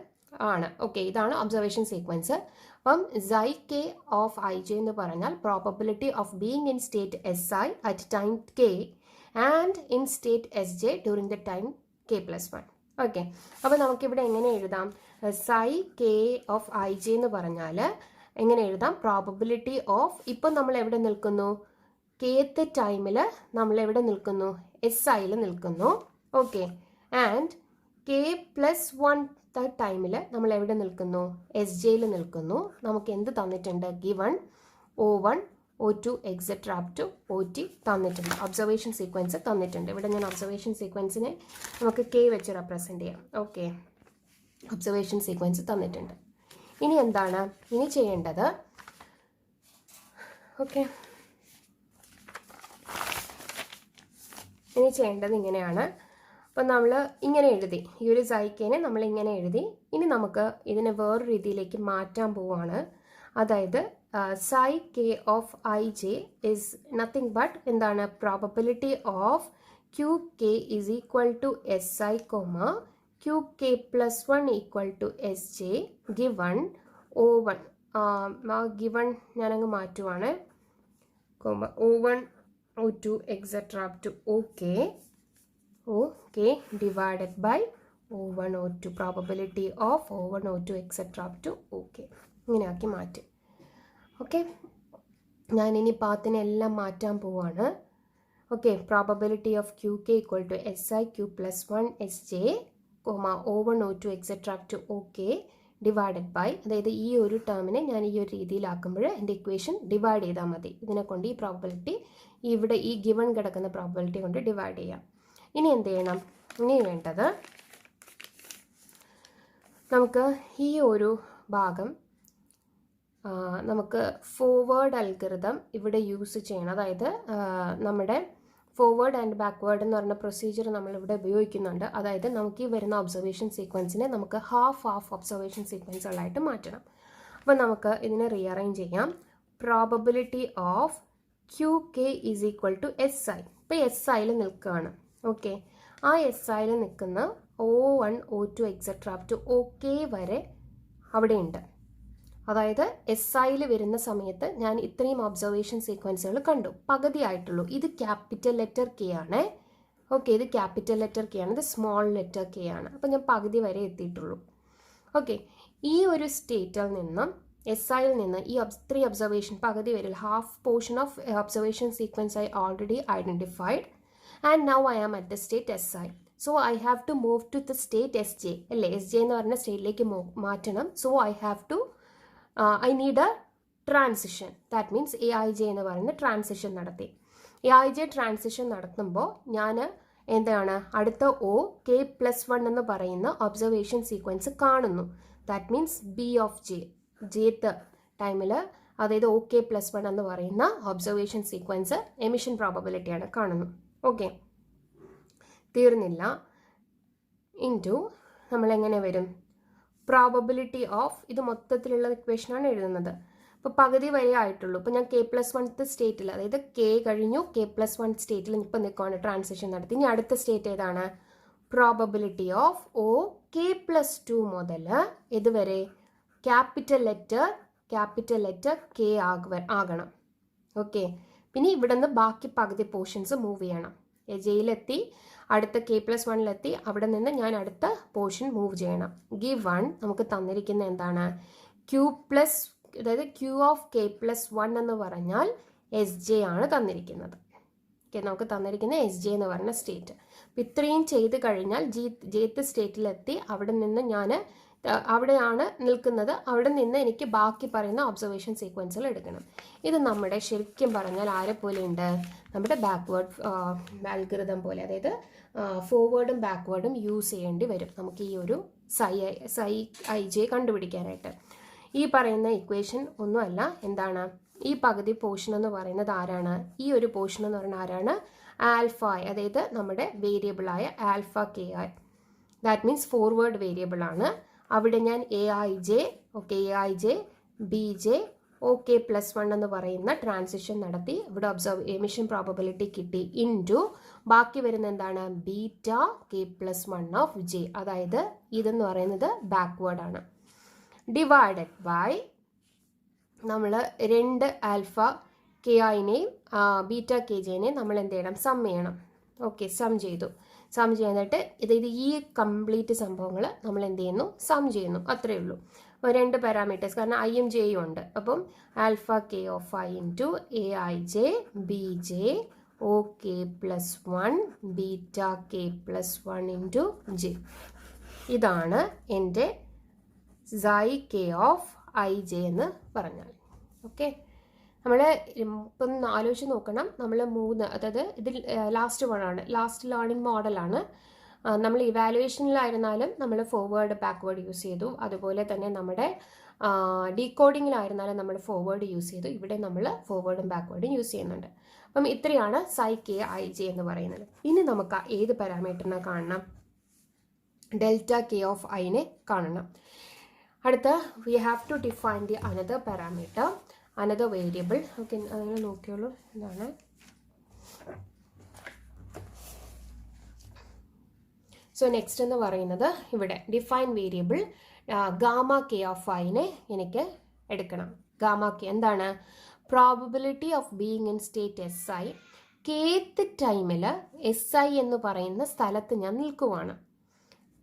ആണ്. ഓക്കെ, ഇതാണ് ഒബ്സർവേഷൻ സീക്വൻസ്. അപ്പം സൈ കെ ഓഫ് ഐ ജെ എന്ന് പറഞ്ഞാൽ probability of being in state S I at time K and in state S J during the time k+1. Okay, അപ്പോൾ നമുക്കിവിടെ എങ്ങനെ എഴുതാം? സൈ കെ ഓഫ് ഐ ജെ എന്ന് പറഞ്ഞാൽ എങ്ങനെ എഴുതാം? പ്രോബബിലിറ്റി ഓഫ്, ഇപ്പം നമ്മൾ എവിടെ നിൽക്കുന്നു? കേത്ത് ടൈമിൽ നമ്മൾ എവിടെ നിൽക്കുന്നു? എസ് ഐയിൽ നിൽക്കുന്നു. ഓക്കെ, ആൻഡ് k+1 ടൈമിൽ നമ്മൾ എവിടെ നിൽക്കുന്നു? എസ് ജെയിൽ നിൽക്കുന്നു. നമുക്ക് എന്ത് തന്നിട്ടുണ്ട്? Given O1 O2 etcetera up to OT തന്നിട്ടുണ്ട്. ഒബ്സർവേഷൻ സീക്വൻസ് തന്നിട്ടുണ്ട്. ഇവിടെ ഞാൻ ഒബ്സർവേഷൻ സീക്വൻസിനെ നമുക്ക് കെ വെച്ച് റെപ്രസെൻ്റ് ചെയ്യാം. ഓക്കെ, ഒബ്സർവേഷൻ സീക്വൻസ് തന്നിട്ടുണ്ട്. ഇനി എന്താണ് ഇനി ചെയ്യേണ്ടത്? ഓക്കെ, ഇനി ചെയ്യേണ്ടത് ഇങ്ങനെയാണ്. അപ്പം നമ്മൾ ഇങ്ങനെ എഴുതി, ഈ ഒരു സൈക്കേനെ നമ്മൾ ഇങ്ങനെ എഴുതി. ഇനി നമുക്ക് ഇതിനെ വേറൊരു രീതിയിലേക്ക് മാറ്റാൻ പോവുകയാണ്. അതായത് psi k of ij is nothing but എന്താണ്? Probability of qk is equal to si, qk+1 equal to sj given O1. Given ഞാനങ്ങ് മാറ്റുവാണ്. O1 O2 etcetera up to OK divided by O1 O2, probability of O1 O2 etcetera up to OK. ഇങ്ങനെയാക്കി മാറ്റി. Okay, ഞാനിനി പാത്തിനെല്ലാം മാറ്റാൻ പോവാണ്. Okay, probability of QK equal to SI Q+1 SJ, O1 O2 etcetera up to OK divided by, അതായത് ഈ ഒരു ടേമിനെ ഞാൻ ഈ ഒരു രീതിയിലാക്കുമ്പോൾ എൻ്റെ ഇക്വേഷൻ ഡിവൈഡ് ചെയ്താൽ മതി. ഇതിനെ കൊണ്ട് ഈ പ്രോബബിലിറ്റി ഇവിടെ ഈ ഗിവൺ കിടക്കുന്ന പ്രോബബിലിറ്റി കൊണ്ട് ഡിവൈഡ് ചെയ്യാം. ഇനി എന്ത് ചെയ്യണം? ഇനി വേണ്ടത് നമുക്ക് ഈ ഒരു ഭാഗം നമുക്ക് ഫോർവേഡ് അൽഗറിതം ഇവിടെ യൂസ് ചെയ്യണം. അതായത് നമ്മുടെ ഫോർവേഡ് ആൻഡ് ബാക്ക്വേർഡ് എന്ന് പറയുന്ന പ്രൊസീജിയർ നമ്മളിവിടെ ഉപയോഗിക്കുന്നുണ്ട്. അതായത് നമുക്ക് ഈ വരുന്ന ഒബ്സർവേഷൻ സീക്വൻസിനെ നമുക്ക് ഹാഫ് ഒബ്സർവേഷൻ സീക്വൻസുകളായിട്ട് മാറ്റണം. അപ്പോൾ നമുക്ക് ഇതിനെ റീഅറേഞ്ച് ചെയ്യാം. Probability of QK is equal to SI. ഇപ്പോൾ SIയിൽ നിൽക്കുകയാണ്. ഓക്കെ, ആ SIയിൽ നിൽക്കുന്ന O1 O2 etcetera up to OK വരെ അവിടെയുണ്ട്. അതായത് SIയിൽ വരുന്ന സമയത്ത് ഞാൻ ഇത്രയും ഒബ്സർവേഷൻ സീക്വൻസുകൾ കണ്ടു, പകുതി ആയിട്ടുള്ളൂ. ഇത് ക്യാപിറ്റൽ ലെറ്റർ K ആണ്. ഓക്കെ, ഇത് ക്യാപിറ്റൽ ലെറ്റർ K ആണ്, ഇത് സ്മോൾ ലെറ്റർ K ആണ്. അപ്പം ഞാൻ പകുതി വരെ എത്തിയിട്ടുള്ളൂ. ഓക്കെ, ഈ ഒരു സ്റ്റേറ്റിൽ നിന്നും SIയിൽ നിന്ന് ഈ 3 ഒബ്സർവേഷൻ പകുതി വരില്ല, half portion of observation sequence I already identified and now I am at the state SI. So I have to move to the state SJ അല്ലേ? SJ എന്ന് പറഞ്ഞ സ്റ്റേറ്റിലേക്ക് മാറ്റണം. So I have to I need a transition. That means AIJ എന്ന് പറയുന്ന transition നടത്തി. AIJ transition നടത്തുമ്പോൾ ഞാൻ എന്താണ് അടുത്ത K+1 എന്ന് പറയുന്ന ഒബ്സർവേഷൻ സീക്വൻസ് കാണുന്നു. That means B of J, jth ടൈമിൽ, അതായത് OK+1 എന്ന് പറയുന്ന ഒബ്സർവേഷൻ സീക്വൻസ് എമിഷൻ പ്രോബബിലിറ്റിയാണ് കാണുന്നു. ഓക്കെ, തീർന്നില്ല. ഇൻറ്റു നമ്മൾ എങ്ങനെ വരും? പ്രോബബിലിറ്റി ഓഫ്, ഇത് മൊത്തത്തിലുള്ള ഇക്വേഷനാണ് എഴുതുന്നത്. ഇപ്പോൾ പകുതി വരെ ആയിട്ടുള്ളൂ. ഇപ്പോൾ ഞാൻ K+1 സ്റ്റേറ്റിൽ, അതായത് K കഴിഞ്ഞു K+1 സ്റ്റേറ്റിൽ ഇപ്പം നിൽക്കുവാണ്, ട്രാൻസിഷൻ നടത്തി. ഇനി അടുത്ത സ്റ്റേറ്റ് ഏതാണ്? പ്രോബബിലിറ്റി ഓഫ് K+2 മുതൽ ഇതുവരെ ക്യാപിറ്റൽ ലെറ്റർ K ആകണം. ഓക്കെ, പിന്നെ ഇവിടെ നിന്ന് ബാക്കി പകുതി പോർഷൻസ് മൂവ് ചെയ്യണം. ജെയിലെത്തി, അടുത്ത K+1 അവിടെ നിന്ന് ഞാൻ അടുത്ത പോർഷൻ മൂവ് ചെയ്യണം. ഗിവ് 1 നമുക്ക് തന്നിരിക്കുന്ന എന്താണ്, അതായത് Q ഓഫ് K+1 എന്ന് പറഞ്ഞാൽ SJ ആണ് തന്നിരിക്കുന്നത്. ഓക്കെ, നമുക്ക് തന്നിരിക്കുന്ന SJ എന്ന് പറഞ്ഞ സ്റ്റേറ്റ്. അപ്പം ഇത്രയും ചെയ്ത് കഴിഞ്ഞാൽ ജേത്ത് സ്റ്റേറ്റിലെത്തി, അവിടെ നിന്ന് ഞാൻ അവിടെയാണ് നിൽക്കുന്നത്, അവിടെ നിന്ന് എനിക്ക് ബാക്കി പറയുന്ന ഒബ്സർവേഷൻ സീക്വൻസുകൾ എടുക്കണം. ഇത് നമ്മുടെ ശരിക്കും പറഞ്ഞാൽ ആരെ പോലെ ഉണ്ട്, നമ്മുടെ ബാക്ക്വേർഡ് ആൽഗരിതം പോലെ, അതായത് ഫോർവേഡും ബാക്ക്വേർഡും യൂസ് ചെയ്യേണ്ടി വരും നമുക്ക് ഈ ഒരു സൈ IJ കണ്ടുപിടിക്കാനായിട്ട്. ഈ പറയുന്ന ഇക്വേഷൻ ഒന്നുമല്ല, എന്താണ് ഈ പകുതി പോർഷൻ എന്ന് പറയുന്നത് ആരാണ്, ഈ ഒരു പോർഷൻ എന്ന് പറയുന്നത് ആരാണ്, ആൽഫ, അതായത് നമ്മുടെ വേരിയബിളായ alpha KI. That means forward variable ആണ്. അവിടെ ഞാൻ AIJ, okay, AIJ BJ OK+1 എന്ന് പറയുന്ന ട്രാൻസിഷൻ നടത്തി ഇവിടെ എമിഷൻ പ്രോബബിലിറ്റി കിട്ടി ഇൻറ്റു ബാക്കി വരുന്ന എന്താണ്, ബീറ്റ K+1 ഓഫ് J, അതായത് ഇതെന്ന് പറയുന്നത് ബാക്ക്വേർഡ് ആണ്. ഡിവൈഡഡ് ബൈ നമ്മൾ 2 ആൽഫ KIനെയും ബീറ്റ KJനെയും നമ്മൾ എന്ത് ചെയ്യണം, സം ചെയ്യണം. ഓക്കെ, സം ചെയ്തിട്ട് ഇത് ഈ കംപ്ലീറ്റ് സംഭവങ്ങൾ നമ്മൾ എന്ത് ചെയ്യുന്നു, സം ചെയ്യുന്നു, അത്രയേ ഉള്ളൂ. 2 പാരാമീറ്റേഴ്സ്, കാരണം ഐയും ജെയും ഉണ്ട്. അപ്പം alpha K of I into AIJ BJ OK+1 beta K+1 into J. ഇതാണ് എൻ്റെ Xi K ഓഫ് IJ എന്ന് പറഞ്ഞാൽ. ഓക്കെ, നമ്മൾ ഇപ്പം ആലോചിച്ച് നോക്കണം, നമ്മൾ 3, അതായത് ഇതിൽ ലാസ്റ്റ് വണ്ണാണ്, ലാസ്റ്റ് ലേണിംഗ് മോഡലാണ്. നമ്മൾ ഇവാലുവേഷനിലായിരുന്നാലും നമ്മൾ ഫോർവേഡ് ബാക്ക്വേർഡ് യൂസ് ചെയ്തു, അതുപോലെ തന്നെ നമ്മുടെ ഡീകോഡിങ്ങിലായിരുന്നാലും നമ്മൾ ഫോർവേഡ് യൂസ് ചെയ്തു, ഇവിടെ നമ്മൾ ഫോർവേഡും ബാക്ക്വേർഡും യൂസ് ചെയ്യുന്നുണ്ട്. അപ്പം ഇത്രയാണ് Xi K IJ എന്ന് പറയുന്നത്. ഇനി നമുക്ക് ഏത് പാരാമീറ്ററിനെ കാണണം, ഡെൽറ്റ K ഓഫ് Iനെ കാണണം. അടുത്ത we have to define the another parameter, another variable. Okay, അങ്ങനെ നോക്കിയോളൂ. എന്താണ് സോ നെക്സ്റ്റ് എന്ന് പറയുന്നത് ഇവിടെ define variable gamma K of Iനെ എനിക്ക് എടുക്കണം. ഗാമ K എന്താണ്, probability of being in state SI. Kth ടൈമിൽ SI എന്ന് പറയുന്ന സ്ഥലത്ത് ഞാൻ നിൽക്കുവാണ്.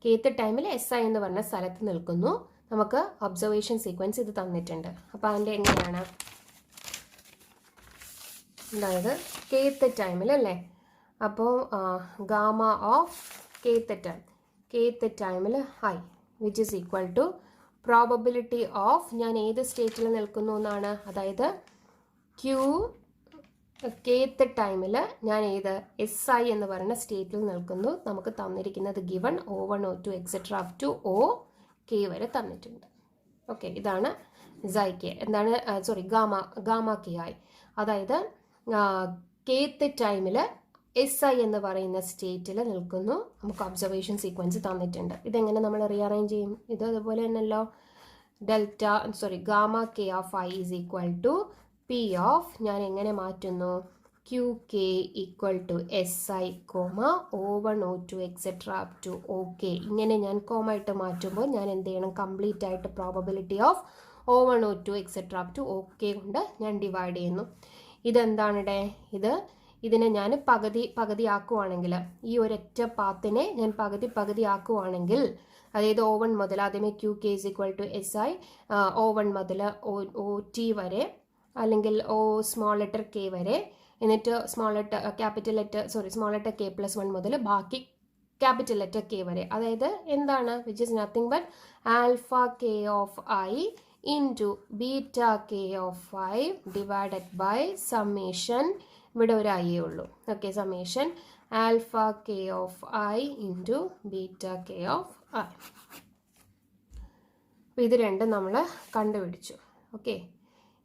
കേത്ത് ടൈമിൽ SI എന്ന് പറഞ്ഞ സ്ഥലത്ത് നിൽക്കുന്നു. നമുക്ക് ഒബ്സർവേഷൻ സീക്വൻസ് ഇത് തന്നിട്ടുണ്ട്. അപ്പോൾ അതിൻ്റെ എങ്ങനെയാണ്, അതായത് കേത്ത് ടൈമിൽ അല്ലേ, അപ്പോൾ ഗാമ ഓഫ് കേത്ത് ടൈമിൽ I which is equal to probability of ഞാൻ ഏത് സ്റ്റേറ്റിൽ നിൽക്കുന്നു എന്നാണ്, അതായത് കേത്ത് ടൈമിൽ ഞാൻ ഏത് SI എന്ന് പറയുന്ന സ്റ്റേറ്റിൽ നിൽക്കുന്നു. നമുക്ക് തന്നിരിക്കുന്നത് given O1 O2 etcetera up to OK വരെ തന്നിട്ടുണ്ട്. ഓക്കെ, ഇതാണ് Xi K, എന്താണ് ഗാമ KI, അതായത് കേത്ത് ടൈമിൽ SI എന്ന് പറയുന്ന സ്റ്റേറ്റിൽ നിൽക്കുന്നു. നമുക്ക് ഒബ്സർവേഷൻ സീക്വൻസ് തന്നിട്ടുണ്ട്. ഇതെങ്ങനെ നമ്മൾ റീഅറേഞ്ച് ചെയ്യും, ഇത് അതുപോലെ തന്നെയല്ലോ, gamma K of I is equal to P of, ഞാൻ എങ്ങനെ മാറ്റുന്നു, QK equal to SI comma O1 O2 etcetera up to OK. ഇങ്ങനെ ഞാൻ കോമ ഇട്ട് മാറ്റുമ്പോൾ ഞാൻ എന്ത് ചെയ്യണം, കംപ്ലീറ്റ് ആയിട്ട് probability of O1 O2 etcetera up to OK കൊണ്ട് ഞാൻ ഡിവൈഡ് ചെയ്യുന്നു. ഇതെന്താണ്, ഇതിനെ ഞാൻ പകുതി ആക്കുവാണെങ്കിൽ, ഈ ഒരൊറ്റ പാത്തിനെ ഞാൻ പകുതി ആക്കുവാണെങ്കിൽ, അതായത് O1 മുതൽ ആദ്യമേ QK is equal to SI, O1 മുതൽ OT വരെ, അല്ലെങ്കിൽ സ്മോൾ ലെറ്റർ K വരെ, എന്നിട്ട് സ്മോൾ ലെറ്റർ K+1 മുതൽ ബാക്കി ക്യാപിറ്റൽ ലെറ്റർ K വരെ, അതായത് എന്താണ്, which is nothing but alpha K of I into beta K of I divided by summation, ഇവിടെ ഒരു I ഉള്ളൂ. Okay, summation alpha K of I into beta K of I. അപ്പോൾ ഇത് രണ്ടും നമ്മൾ കണ്ടുപിടിച്ചു. ഓക്കെ,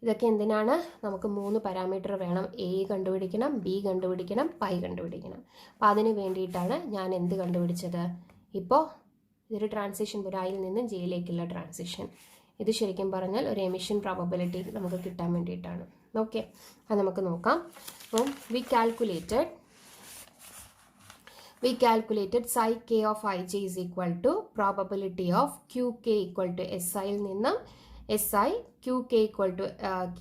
ഇതൊക്കെ എന്തിനാണ്, നമുക്ക് 3 പാരാമീറ്റർ വേണം, A കണ്ടുപിടിക്കണം, B കണ്ടുപിടിക്കണം, പൈ കണ്ടുപിടിക്കണം. അപ്പോൾ അതിന് വേണ്ടിയിട്ടാണ് ഞാൻ എന്ത് കണ്ടുപിടിച്ചത്, ഇപ്പോൾ ഇതൊരു ട്രാൻസിഷൻ, ഒരു Iയിൽ നിന്ന് Jയിലേക്കുള്ള ട്രാൻസിഷൻ. ഇത് ശരിക്കും പറഞ്ഞാൽ ഒരു എമിഷൻ പ്രോബബിലിറ്റി നമുക്ക് കിട്ടാൻ വേണ്ടിയിട്ടാണ്. ഓക്കെ, അത് നമുക്ക് നോക്കാം. അപ്പം we calculated Xi K of IJ is equal to probability of QK equal to SIയിൽ നിന്നും SI QK equal to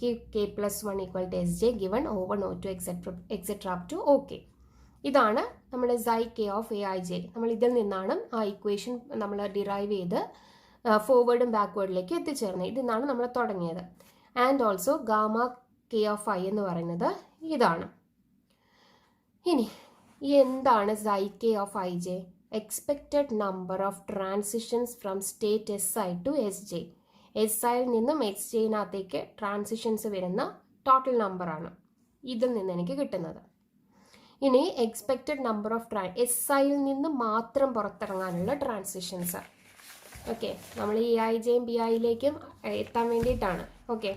K+1 equal to SJ given O1 O2 etc up to OK. ഇതാണ് നമ്മുടെ xi k ഓഫ് aij. നമ്മൾ ഇതിൽ നിന്നാണ് ആ equation നമ്മൾ derive ചെയ്ത് ഫോർവേഡും ബാക്ക്വേർഡിലേക്ക് എത്തിച്ചേർന്നത്. ഇതിൽ നിന്നാണ് നമ്മൾ തുടങ്ങിയത്. And also gamma k of i എന്ന് പറയുന്നത് ഇതാണ്. ഇനി എന്താണ് xi k of ij? Expected number of transitions from state SI to SJ. SIയിൽ നിന്നും XJനകത്തേക്ക് ട്രാൻസിഷൻസ് വരുന്ന ടോട്ടൽ നമ്പറാണ് ഇതിൽ നിന്ന് എനിക്ക് കിട്ടുന്നത്. ഇനി എക്സ്പെക്റ്റഡ് നമ്പർ ഓഫ് SIയിൽ നിന്ന് മാത്രം പുറത്തിറങ്ങാനുള്ള ട്രാൻസിഷൻസ്. ഓക്കെ, നമ്മൾ ഈ ഐജയും BIയിലേക്കും എത്താൻ വേണ്ടിയിട്ടാണ്. ഓക്കെ,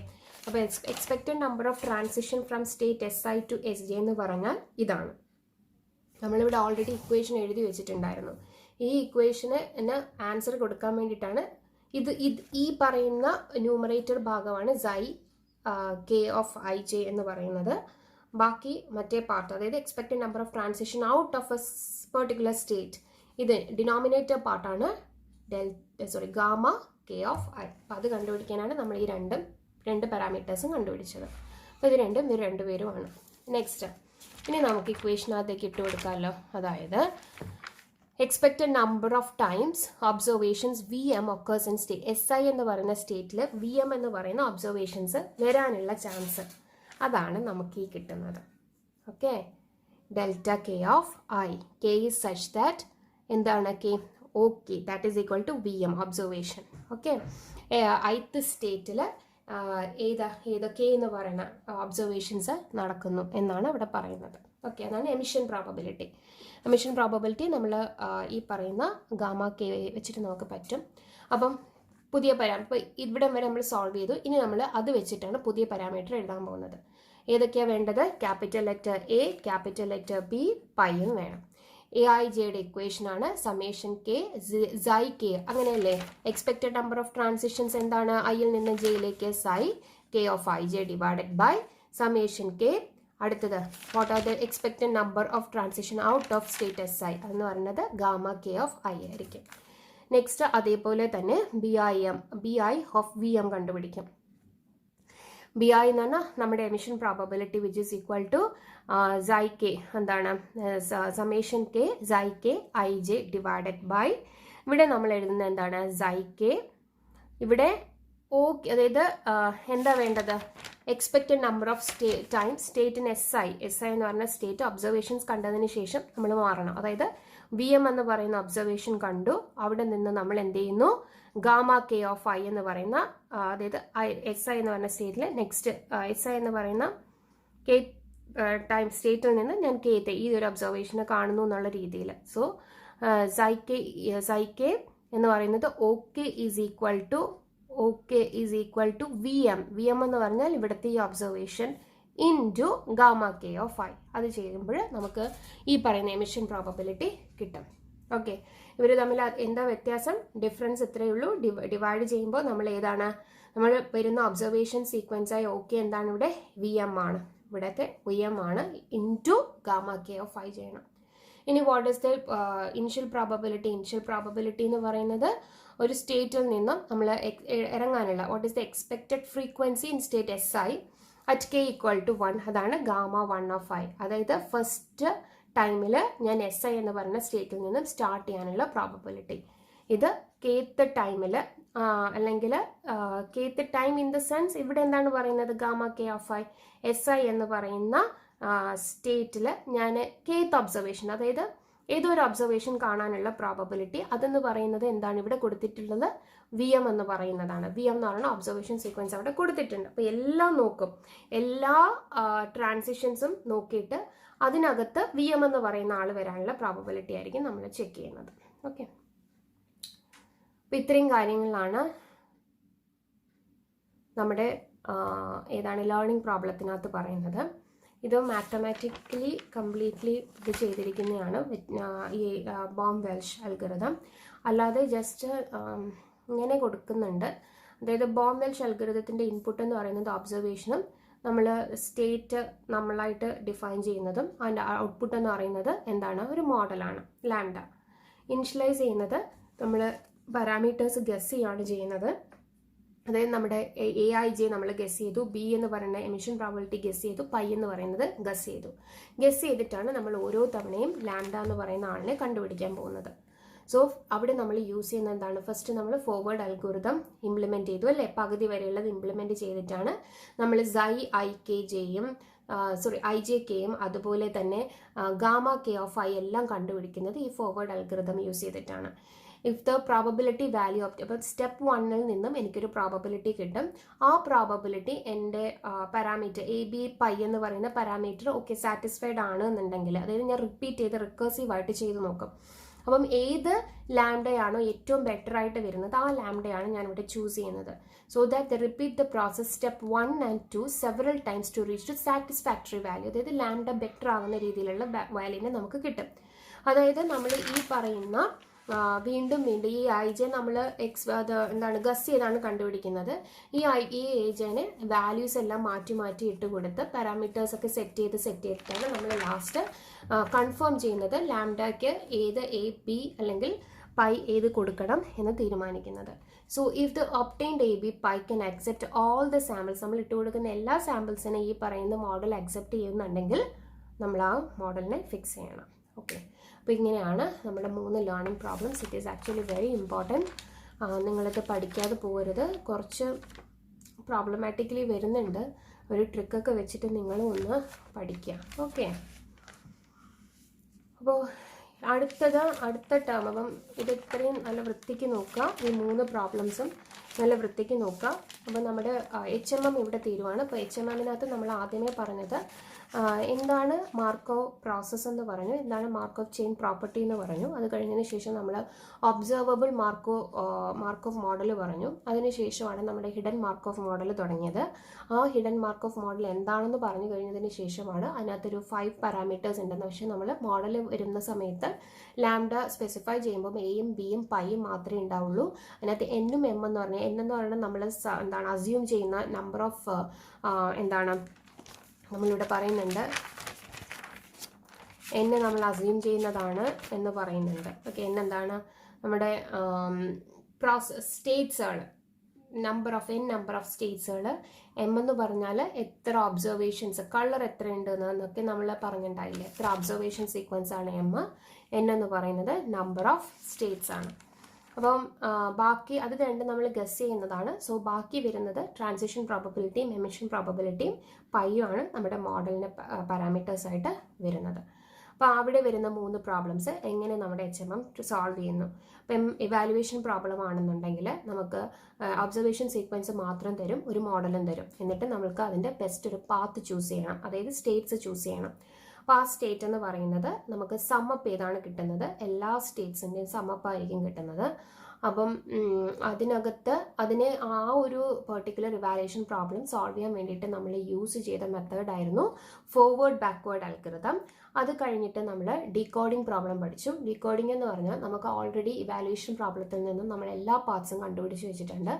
അപ്പോൾ expected number of transition from state SI to SJ എന്ന് പറഞ്ഞാൽ ഇതാണ്. നമ്മളിവിടെ ഓൾറെഡി ഇക്വേഷൻ എഴുതി വെച്ചിട്ടുണ്ടായിരുന്നു. ഈ ഇക്വേഷന് ആൻസർ കൊടുക്കാൻ വേണ്ടിയിട്ടാണ് ഈ പറയുന്ന ന്യൂമറേറ്റർ ഭാഗമാണ് xi k ഓഫ് ij എന്ന് പറയുന്നത്. ബാക്കി മറ്റേ പാർട്ട്, അതായത് expected number of transition out of A particular state, ഇത് ഡിനോമിനേറ്റർ പാർട്ടാണ് ഗാമ k ഓഫ് i. അപ്പോൾ അത് കണ്ടുപിടിക്കാനാണ് നമ്മൾ ഈ രണ്ട് പാരാമീറ്റേഴ്സും കണ്ടുപിടിച്ചത്. അപ്പോൾ ഇത് രണ്ടുപേരുമാണ്. നെക്സ്റ്റ്, ഇനി നമുക്ക് ഇക്വേഷനകത്തേക്ക് ഇട്ട് കൊടുക്കാമല്ലോ. അതായത് expected number of times observations VM occurs in state. SI എന്ന് പറയുന്ന സ്റ്റേറ്റിൽ VM എന്ന് പറയുന്ന ഒബ്സർവേഷൻസ് വരാനുള്ള ചാൻസ്, അതാണ് നമുക്ക് ഈ കിട്ടുന്നത്. Okay, delta k of i. k is such that എന്താണ് k? Okay, that is equal to VM observation. Okay, ith സ്റ്റേറ്റിൽ ഏതൊക്കെ എന്ന് പറയുന്ന ഒബ്സർവേഷൻസ് നടക്കുന്നു എന്നാണ് ഇവിടെ പറയുന്നത്. ഓക്കെ, അതാണ് എമിഷൻ പ്രോബബിലിറ്റി. എമിഷൻ പ്രോബബിലിറ്റി നമ്മൾ ഈ പറയുന്ന ഗാമ k വെച്ചിട്ട് നമുക്ക് പറ്റും. അപ്പം പുതിയ ഇപ്പോൾ ഇവിടെ വരെ നമ്മൾ സോൾവ് ചെയ്തു. ഇനി നമ്മൾ അത് വെച്ചിട്ടാണ് പുതിയ പാരാമീറ്റർ എഴുതാൻ പോകുന്നത്. ഏതൊക്കെയാണ് വേണ്ടത്? Capital letter A, capital letter B, പൈയും വേണം. aijയുടെ ഇക്വേഷൻ ആണ് സമ്മേഷൻ k xi k. അങ്ങനെയല്ലേ? എക്സ്പെക്റ്റഡ് നമ്പർ ഓഫ് ട്രാൻസിഷൻസ് എന്താണ്? ഐയിൽ നിന്ന് ജെയിലേക്ക് xi k of ij divided by summation k. അടുത്തത് what are the expected number of transition out of state SI എന്ന് പറയുന്നത് ഗാമ k ഓഫ് i ആയിരിക്കും. Next അതേപോലെ തന്നെ BI ഓഫ് VM കണ്ടുപിടിക്കും. BI എന്ന് പറഞ്ഞാൽ നമ്മുടെ emission probability which is equal to xi k, എന്താണ്? Summation k xi k ij divided by, ഇവിടെ നമ്മൾ എഴുതുന്നത് എന്താണ്? xi k. ഇവിടെ ഓക്കെ, അതായത് എന്താ വേണ്ടത്? എക്സ്പെക്റ്റഡ് നമ്പർ ഓഫ് സ്റ്റേറ്റിന് SI എന്ന് പറഞ്ഞ സ്റ്റേറ്റ് ഒബ്സർവേഷൻസ് കണ്ടതിന് ശേഷം നമ്മൾ മാറണം. അതായത് VM എന്ന് പറയുന്ന ഒബ്സർവേഷൻ കണ്ടു, അവിടെ നിന്ന് നമ്മൾ എന്ത് ചെയ്യുന്നു? ഗാമ k ഓഫ് i എന്ന് പറയുന്ന, അതായത് SI എന്ന് പറയുന്ന സ്റ്റേറ്റിൽ നെക്സ്റ്റ് SI എന്ന് പറയുന്ന k ടൈം സ്റ്റേറ്റിൽ നിന്ന് ഞാൻ kത്തെ ഈ ഒരു ഒബ്സർവേഷനെ കാണുന്നു എന്നുള്ള രീതിയിൽ. സോ xi k എന്ന് പറയുന്നത് OK is equal to VM എന്ന് പറഞ്ഞാൽ ഇവിടുത്തെ ഈ observation into gamma k of i. അത് ചെയ്യുമ്പോൾ നമുക്ക് ഈ പറയുന്ന എമിഷൻ പ്രോബബിലിറ്റി കിട്ടും. ഓക്കെ, ഇവർ തമ്മിൽ എന്താ വ്യത്യാസം? ഡിഫറൻസ് ഇത്രയേ ഉള്ളൂ. ഡിവൈഡ് ചെയ്യുമ്പോൾ നമ്മൾ നമ്മൾ വരുന്ന ഒബ്സർവേഷൻ സീക്വൻസായി ഓക്കെ എന്താണ്? ഇവിടെ VM ആണ്, ഇവിടത്തെ VM ആണ് into gamma k of i ചെയ്യണം. ഇനി what is the initial probability എന്ന് പറയുന്നത് ഒരു സ്റ്റേറ്റിൽ നിന്നും നമ്മൾ ഇറങ്ങാനുള്ള what is the expected frequency in state SI at k equal to 1, അതാണ് ഗാമ 1 ഓഫ് i. അതായത് ഫസ്റ്റ് ടൈമിൽ ഞാൻ SI എന്ന് പറയുന്ന സ്റ്റേറ്റിൽ നിന്നും സ്റ്റാർട്ട് ചെയ്യാനുള്ള പ്രോബബിലിറ്റി. ഇത് kth ടൈമിൽ, അല്ലെങ്കിൽ kth time in the sense ഇവിടെ എന്താണ് പറയുന്നത്? Gamma k of i. SI എന്ന് പറയുന്ന സ്റ്റേറ്റിൽ ഞാൻ kth ഒബ്സർവേഷൻ, അതായത് ഏതൊരു ഒബ്സർവേഷൻ കാണാനുള്ള പ്രോബബിലിറ്റി അതെന്ന് പറയുന്നത് എന്താണ്? ഇവിടെ കൊടുത്തിട്ടുള്ളത് VM എന്ന് പറയുന്നതാണ്. VM എന്ന് പറയുന്ന ഒബ്സർവേഷൻ സീക്വൻസ് അവിടെ കൊടുത്തിട്ടുണ്ട്. അപ്പോൾ എല്ലാം നോക്കും, എല്ലാ ട്രാൻസിഷൻസും നോക്കിയിട്ട് അതിനകത്ത് VM എന്ന് പറയുന്ന ആൾ വരാനുള്ള പ്രോബബിലിറ്റി ആയിരിക്കും നമ്മൾ ചെക്ക് ചെയ്യുന്നത്. ഓക്കെ, അപ്പോൾ ഇത്രയും കാര്യങ്ങളാണ് നമ്മുടെ ലേണിംഗ് പ്രോബ്ലത്തിനകത്ത് പറയുന്നത്. ഇത് മാത്തമാറ്റിക്കലി കംപ്ലീറ്റ്ലി ഇത് ചെയ്തിരിക്കുന്നതാണ് ഈ ബോം വെൽഷ് അൽഗോരിതം. അല്ലാതെ ജസ്റ്റ് ഇങ്ങനെ കൊടുക്കുന്നുണ്ട്. അതായത് ബോം വെൽഷ് അൽഗോരിതത്തിൻ്റെ ഇൻപുട്ട് എന്ന് പറയുന്നത് ഒബ്സർവേഷനും നമ്മൾ സ്റ്റേറ്റ് നമ്മളായിട്ട് ഡിഫൈൻ ചെയ്യുന്നതും അതിൻ്റെ ഔട്ട്പുട്ട് എന്ന് പറയുന്നത് എന്താണ്? ഒരു മോഡലാണ് ലാംഡ. ഇനിഷ്യലൈസ് ചെയ്യുന്നത് നമ്മൾ പാരാമീറ്റേഴ്സ് ഗസ് ചെയ്യാണ് ചെയ്യുന്നത്. അതായത് നമ്മുടെ AIJ നമ്മൾ ഗസ് ചെയ്തു, B എന്ന് പറയുന്ന എമിഷൻ പ്രോബബിലിറ്റി ഗസ് ചെയ്തു, പൈ എന്ന് പറയുന്നത് ഗസ് ചെയ്തു. ഗസ് ചെയ്തിട്ടാണ് നമ്മൾ ഓരോ തവണയും ലാംഡ എന്ന് പറയുന്ന ആളിനെ കണ്ടുപിടിക്കാൻ പോകുന്നത്. സോ അവിടെ നമ്മൾ യൂസ് ചെയ്യുന്ന എന്താണ്, ഫസ്റ്റ് നമ്മൾ ഫോർവേഡ് അൽഗോരിതം ഇംപ്ലിമെൻറ്റ് ചെയ്തു അല്ലേ, പകുതി വരെയുള്ളത് ഇംപ്ലിമെൻറ്റ് ചെയ്തിട്ടാണ് നമ്മൾ IJKയും അതുപോലെ തന്നെ ഗാമ K ഓഫ് I എല്ലാം കണ്ടുപിടിക്കുന്നത് ഈ ഫോർവേഡ് അൽഗോരിതം യൂസ് ചെയ്തിട്ടാണ്. If the probability value of, അപ്പോൾ സ്റ്റെപ്പ് 1-ൽ നിന്നും എനിക്കൊരു പ്രോബബിലിറ്റി കിട്ടും. ആ പ്രോബബിലിറ്റി എൻ്റെ പാരാമീറ്റർ AB പൈ എന്ന് പറയുന്ന പാരാമീറ്റർ ഓക്കെ സാറ്റിസ്ഫൈഡ് ആണ് എന്നുണ്ടെങ്കിൽ, അതായത് ഞാൻ റിപ്പീറ്റ് ചെയ്ത് റിക്കേഴ്സീവായിട്ട് ചെയ്ത് നോക്കും. അപ്പം ഏത് ലാംഡയാണോ ഏറ്റവും ബെറ്റർ ആയിട്ട് വരുന്നത് ആ ലാംഡയാണ് ഞാൻ ഇവിടെ ചൂസ് ചെയ്യുന്നത്. So that repeat the process step 1 and 2 several times to reach to satisfactory value. അതായത് ലാംഡ ബെറ്റർ ആവുന്ന രീതിയിലുള്ള വാല്യൂനെ നമുക്ക് കിട്ടും. അതായത് നമ്മൾ ഈ പറയുന്ന വീണ്ടും ഈ IJ നമ്മൾ എന്താണ് ഗസ് ചെയ്താണ് കണ്ടുപിടിക്കുന്നത്. ഈ AJനെ വാല്യൂസ് എല്ലാം മാറ്റി ഇട്ട് കൊടുത്ത് പാരാമീറ്റേഴ്സ് ഒക്കെ സെറ്റ് ചെയ്തിട്ടാണ് നമ്മൾ ലാസ്റ്റ് കൺഫേം ചെയ്യുന്നത് ലാംഡയ്ക്ക് ഏത് AB അല്ലെങ്കിൽ പൈ ഏത് കൊടുക്കണം എന്ന് തീരുമാനിക്കുന്നത്. So if the obtained AB pi can accept all the samples, നമ്മൾ ഇട്ട് കൊടുക്കുന്ന എല്ലാ സാമ്പിൾസിനെ ഈ പറയുന്ന മോഡൽ അക്സെപ്റ്റ് ചെയ്യുന്നുണ്ടെങ്കിൽ നമ്മൾ ആ മോഡലിനെ ഫിക്സ് ചെയ്യണം. ഓക്കെ, അപ്പോൾ ഇങ്ങനെയാണ് നമ്മുടെ 3 learning problems. It is actually very important. നിങ്ങളിത് പഠിക്കാതെ പോകരുത്. കുറച്ച് പ്രോബ്ലമാറ്റിക്കലി വരുന്നുണ്ട്. ഒരു ട്രിക്കൊക്കെ വെച്ചിട്ട് നിങ്ങൾ ഒന്ന് പഠിക്കുക. ഓക്കെ, അപ്പോൾ അടുത്ത ടേം, അപ്പം ഇത് ഇത്രയും നല്ല വൃത്തിക്ക് നോക്കുക. ഈ 3 പ്രോബ്ലംസും നല്ല വൃത്തിക്ക് നോക്കുക. അപ്പോൾ നമ്മുടെ HMM ഇവിടെ തീരുവാണ്. അപ്പോൾ HMMനകത്ത് നമ്മൾ ആദ്യമേ പറഞ്ഞത് എന്താണ് മാർക്കോവ് പ്രോസസ്സ് എന്ന് പറഞ്ഞു, എന്താണ് മാർക്കോവ് ചെയിൻ പ്രോപ്പർട്ടി എന്ന് പറഞ്ഞു. അത് കഴിഞ്ഞതിന് ശേഷം നമ്മൾ ഒബ്സർവബിൾ മാർക്കോവ് മോഡൽ പറഞ്ഞു. അതിനുശേഷമാണ് നമ്മുടെ ഹിഡൻ മാർക്കോവ് മോഡൽ തുടങ്ങിയത്. ആ ഹിഡൻ മാർക്കോവ് മോഡൽ എന്താണെന്ന് പറഞ്ഞു കഴിഞ്ഞതിന് ശേഷമാണ് അതിനകത്തൊരു 5 പാരാമീറ്റേഴ്സ് ഉണ്ടെന്ന്. പക്ഷേ നമ്മൾ മോഡൽ വരുന്ന സമയത്ത് ലാംഡ സ്പെസിഫൈ ചെയ്യുമ്പോൾ എയും ബിയും പൈയും മാത്രമേ ഉണ്ടാവുള്ളൂ. അതിനകത്ത് എന്നും എം എന്ന് പറഞ്ഞാൽ എന്നെന്ന് പറയുന്നത് നമ്മൾ എന്താണ് അസ്യൂം ചെയ്യുന്ന നമ്പർ ഓഫ് എന്താണ് നമ്മളിവിടെ പറയുന്നുണ്ട്, എന്നെ നമ്മൾ അസ്യൂം ചെയ്യുന്നതാണ് എന്ന് പറയുന്നുണ്ട്. ഓക്കെ, എന്താണ് നമ്മുടെ സ്റ്റേറ്റ്സുകൾ, നമ്പർ ഓഫ് സ്റ്റേറ്റ്സുകൾ. എം എന്ന് പറഞ്ഞാൽ എത്ര ഒബ്സർവേഷൻസ്, കളർ എത്ര ഉണ്ട് എന്നൊക്കെ നമ്മൾ പറഞ്ഞിട്ടുണ്ടായില്ലേ, എത്ര ഒബ്സർവേഷൻ സീക്വൻസ് ആണ് എം. എൻ എന്ന് പറയുന്നത് നമ്പർ ഓഫ് സ്റ്റേറ്റ്സ് ആണ്. അപ്പം ബാക്കി അത് രണ്ട് നമ്മൾ ഗസ് ചെയ്യുന്നതാണ്. സോ ബാക്കി വരുന്നത് ട്രാൻസിഷൻ പ്രോബബിലിറ്റിയും എമിഷൻ പ്രോബബിലിറ്റിയും പൈയും ആണ് നമ്മുടെ മോഡലിൻ്റെ പാരാമീറ്റേഴ്സ് ആയിട്ട് വരുന്നത്. അപ്പോൾ അവിടെ വരുന്ന 3 പ്രോബ്ലംസ് എങ്ങനെ നമ്മുടെ HMM സോൾവ് ചെയ്യുന്നു. ഇപ്പം ഇവാലുവേഷൻ പ്രോബ്ലം ആണെന്നുണ്ടെങ്കിൽ നമുക്ക് ഒബ്സർവേഷൻ സീക്വൻസ് മാത്രം തരും, ഒരു മോഡലും തരും. എന്നിട്ട് നമുക്ക് അതിൻ്റെ ബെസ്റ്റ് ഒരു പാത്ത് ചൂസ് ചെയ്യണം, അതായത് സ്റ്റേറ്റ്സ് ചൂസ് ചെയ്യണം. അപ്പോൾ ആ സ്റ്റേറ്റ് എന്ന് പറയുന്നത് നമുക്ക് സമ്മപ്പ് ഏതാണ് കിട്ടുന്നത്, എല്ലാ സ്റ്റേറ്റ്സിൻ്റെയും സമ്മപ്പായിരിക്കും കിട്ടുന്നത്. അപ്പം അതിനെ ആ ഒരു പെർട്ടിക്കുലർ ഇവാലുവേഷൻ പ്രോബ്ലം സോൾവ് ചെയ്യാൻ വേണ്ടിയിട്ട് നമ്മൾ യൂസ് ചെയ്ത മെത്തേഡായിരുന്നു ഫോർവേഡ് ബാക്ക്വേർഡ് അൽഗോരിതം. അത് കഴിഞ്ഞിട്ട് നമ്മൾ ഡീകോഡിംഗ് പ്രോബ്ലം പഠിച്ചു. ഡീകോഡിംഗ് എന്ന് പറഞ്ഞാൽ നമുക്ക് ഓൾറെഡി ഇവാലുവേഷൻ പ്രോബ്ലത്തിൽ നിന്നും നമ്മൾ എല്ലാ പാത്സും കണ്ടുപിടിച്ച് വെച്ചിട്ടുണ്ട്.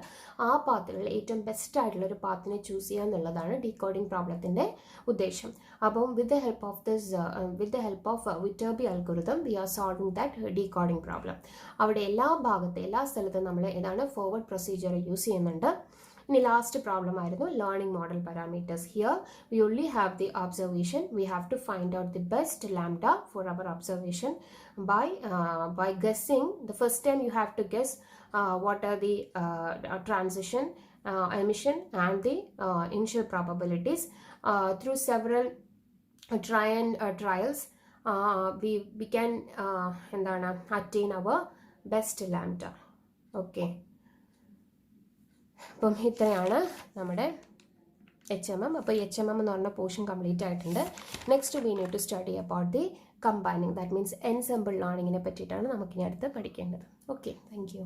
ആ പാത്തിലുള്ള ഏറ്റവും ബെസ്റ്റ് ആയിട്ടുള്ള ഒരു പാത്തിനെ ചൂസ് ചെയ്യുക എന്നുള്ളതാണ് ഡീകോഡിംഗ് പ്രോബ്ലത്തിൻ്റെ ഉദ്ദേശം. അപ്പം with the help of Viterbi algorithm we are solving that decoding problem. അവിടെ എല്ലാ സ്ഥലത്തും നമ്മൾ ഏതാണ് ഫോർവേഡ് പ്രൊസീജിയർ യൂസ് ചെയ്യുന്നുണ്ട്. ഇനി ലാസ്റ്റ് പ്രോബ്ലം ആയിരുന്നു learning model parameters. Here we only have the observation. We have to find out the best lambda for our observation by guessing. The first time you have to guess what are the transition, emission and the initial probabilities. Through several trials we can attain our best lambda. Okay, അപ്പം ഇത്രയാണ് നമ്മുടെ HMM. അപ്പോൾ HMM എന്ന് പറഞ്ഞ portion complete ആയിട്ടുണ്ട്. Next we need to study about the combining, that means ensemble ലേണിങ്ങിനെ പറ്റിയിട്ടാണ് നമുക്കിനി അടുത്ത് പഠിക്കേണ്ടത്. ഓക്കെ, താങ്ക് യു.